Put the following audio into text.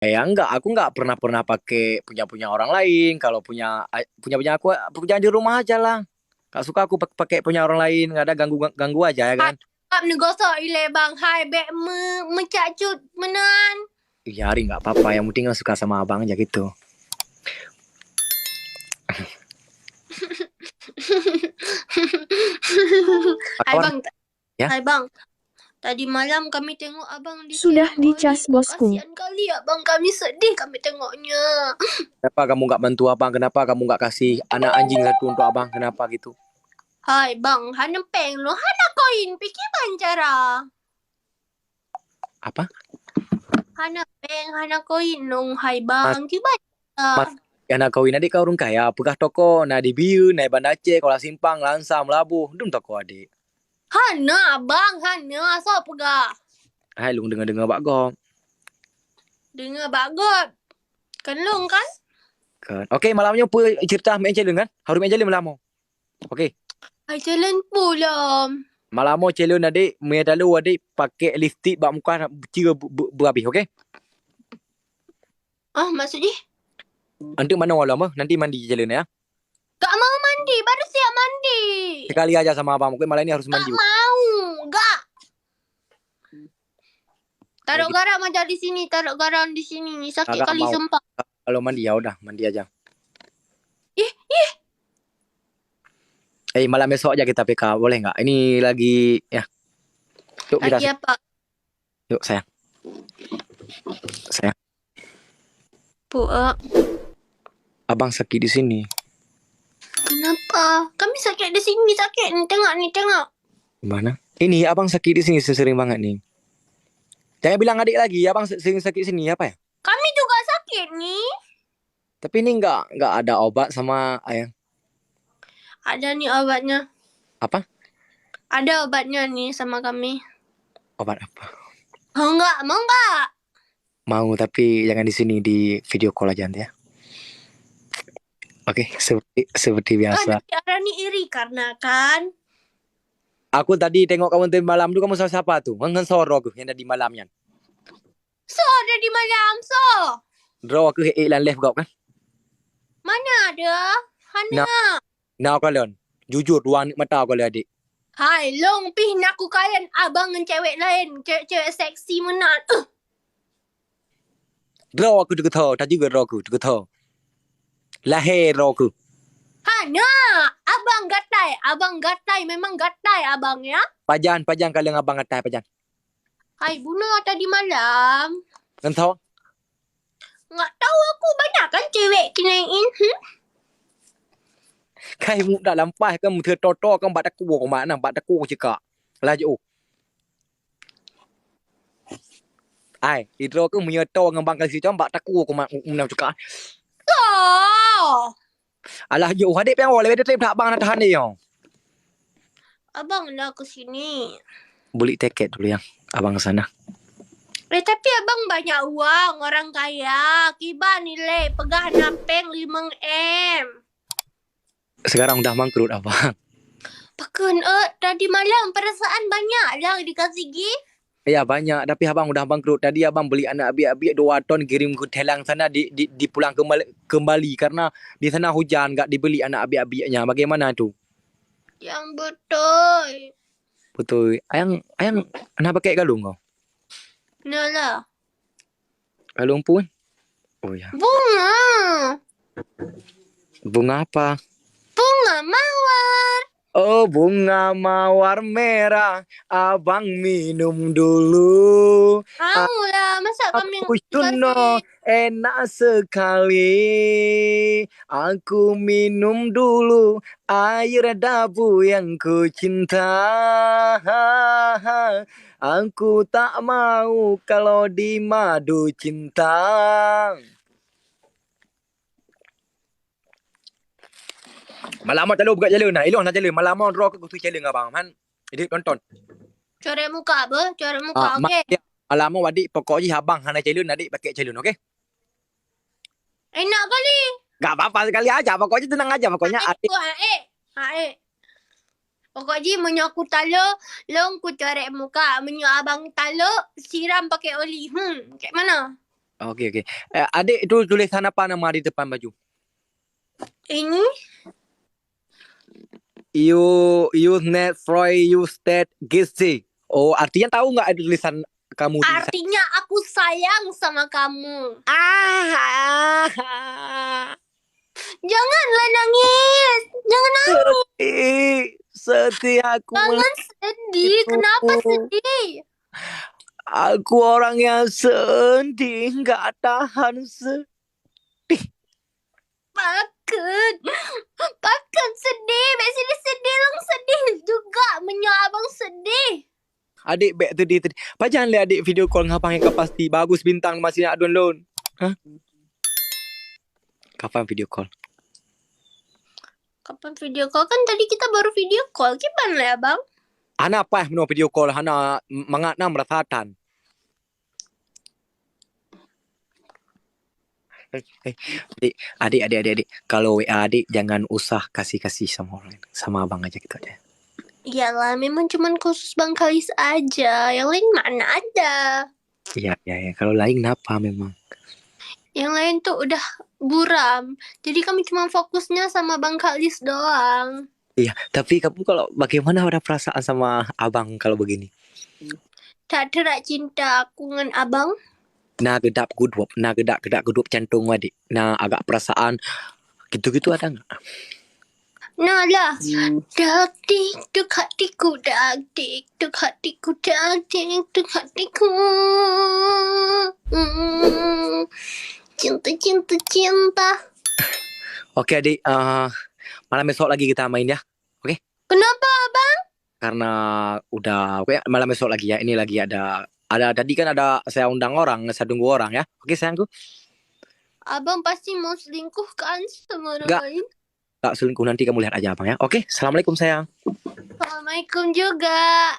Enggak, aku enggak pernah pakai punya orang lain. Kalau punya aku punya di rumah aja lah. Gak suka aku pakai punya orang lain, nggak ada ganggu ganggu aja ya Hai, kan. bab negosok ile bang. Hai, bek mencacut menan. Iya, hari nggak apa-apa, yang penting aku suka sama abang aja gitu. Hai Kawan bang, ya. hai bang. Tadi malam kami tengok abang Sudah dicewek Oli. dicas bosku. Kasihan kali abang, kami sedih kami tengoknya. Kenapa kamu nggak bantu abang? Kenapa kamu nggak kasih anak anjing satu untuk abang? Kenapa gitu? Hai bang, hana peng lo, hana koin, pikir pancara. Apa? Hana peng, hana koin nong, hai Mas, bang, gimana? mas, anak kawin adik kau orang kaya, pegah toko, nah di Biu, nah Banda Aceh, Kuala Simpang, Lansam, Labuh, dum toko adik. Hana abang, hana, so pegah. Hai, lu dengar-dengar bak gong. Dengar bagot. Kan long kan? Kan. Oke, malamnya apa cerita main challenge kan? Harus main challenge malam. Oke. Hai jalan pula. Malam challenge adik, main dalu adik pakai lipstick bak muka cira berhabis, okey? Ah, maksudnya? Nanti mana malam nanti mandi challenge ya. Gak mau mandi, baru siap mandi. Sekali aja sama abang, okey? Malam ini harus Gak mandi. mau, gak. Taruh Lagi garam aja di sini, taruh garam di sini. Sakit agak kali mau. sumpah. Kalau mandi ya udah, mandi aja. Ih, ih. Malam besok aja kita PK, boleh nggak? Ini lagi ya. Yuk kita Lagi apa? yuk sayang. Sayang, Puak. abang sakit di sini. Kenapa? Kami sakit di sini, sakit. Nih, tengok. Mana? Ini abang sakit di sini sering banget nih. Jangan bilang adik lagi, abang sering sakit sini apa ya? Kami juga sakit nih. Tapi ini nggak ada obat sama ayang. Ada nih obatnya. Apa? Ada obatnya nih sama kami. Obat apa? Mau nggak? Mau nggak? Mau, tapi jangan di sini, di video call aja nanti ya. Oke, seperti biasa. Nanti Arani iri karena kan. Aku tadi tengok kamu tadi malam tu, kamu sama siapa tu? Ngan Soro aku yang ada di malamnya. So, ada di malam, so. Draw aku iklan live kau kan? Mana ada? Hana. Nah kalian, jujur dua anak mata kau adik. Hai, long pih nak aku kalian abang dengan cewek lain. Cewek seksi menan. Draw aku juga tahu, tak juga draw aku juga tahu. Lahir draw aku. Hana, abang gatai, memang gatai abang ya. Pajan kalian abang atas pajan. Hai, bunuh tadi malam. Kan tahu? Nggak tahu aku banyak kan cewek kinain. Kai mu dah lampas kan mu toto kan bat aku ke mana? Bat aku cakap. Laju. Ai, idro aku menyeto dengan bangkal si jam bat aku ke mana cakap. Oh, Alah yo adik pian oleh dia tak bang nak tahan dia. abang nak ke sini. Beli tiket dulu yang abang ke sana. Tapi abang banyak uang, orang kaya. Kiba nilai pegah napeng 5 M. Sekarang udah mangkrut abang. Pakan tadi malam perasaan banyak lah dikasih gift. Ya banyak, tapi abang udah bangkrut. Tadi abang beli anak abi-abi 2 ton kirim ke Telang sana di pulang kembali karena di sana hujan, enggak dibeli anak abi-abinya. Bagaimana tu? Yang betul. Betul. Ayang kenapa pakai galung kau? Nah lah. Galung pun? Oh ya. Bunga. Bunga apa? Bunga mawar. Oh, bunga mawar merah, abang minum dulu. Mau lah, masa kami Aku kasih. enak sekali. Aku minum dulu air dabu yang ku cinta. Aku tak mau kalau di madu cinta. Malam tak lu buka jalan nah. Ilong nak jalan. Malam rock aku tu jalan abang. Man. Jadi tonton. Coret muka apa? Coret muka, okey? Malam adik pokoknya abang hana jalan adik pakai jalan, okey? Enak kali. Gak apa-apa sekali aja. Pokoknya tenang aja. Pokoknya adik. Pokoknya menyaku talo, long ku coret muka. Menyak abang talo, siram pakai oli. Kayak mana? Oke, oke. Adik itu tulisan apa nama di depan baju? Ini You net Freud you state gizi. Oh, artinya tahu nggak itu tulisan kamu di sana? artinya aku sayang sama kamu. Janganlah nangis. Jangan nangis. Sedih aku. Jangan sedih. Kenapa sedih? Aku orang yang sedih, nggak tahan sedih. Paket. Paket sedih. Mek sini sedih lang sedih juga. Menyo abang sedih. Adik back tadi. Pak jangan lihat adik video call ngapang yang pasti bagus bintang masih nak download. Hah? Kapan video call? Kapan video call? Kan tadi kita baru video call. Gimana ya bang? Hana apa menurut video call? Hana mengakna merasatan. Adik. Kalau WA adik jangan usah kasih sama orang lain. Sama abang aja gitu aja. Iyalah, memang cuman khusus Bang Kalis aja. Yang lain mana ada. Iya. Kalau lain kenapa memang? Yang lain tuh udah buram. Jadi kami cuma fokusnya sama Bang Kalis doang. Iya, tapi kamu kalau bagaimana ada perasaan sama abang kalau begini? Tak ada cinta aku dengan abang. Nah gedap gudup jantung adik. Nah agak perasaan gitu-gitu ada nggak? Nah lah. Dakdik duk hatiku. Dakdik duk hatiku. Dakdik duk hatiku. Cinta. Oke adik, malam besok lagi kita main ya. Oke? Kenapa abang? Karena udah oke malam besok lagi ya. Ini lagi ada tadi kan ada saya undang orang, saya tunggu orang ya. Oke sayangku. Abang pasti mau selingkuh kan sama orang Nggak. lain? Gak selingkuh nanti kamu lihat aja abang ya. Oke, assalamualaikum sayang. Assalamualaikum juga.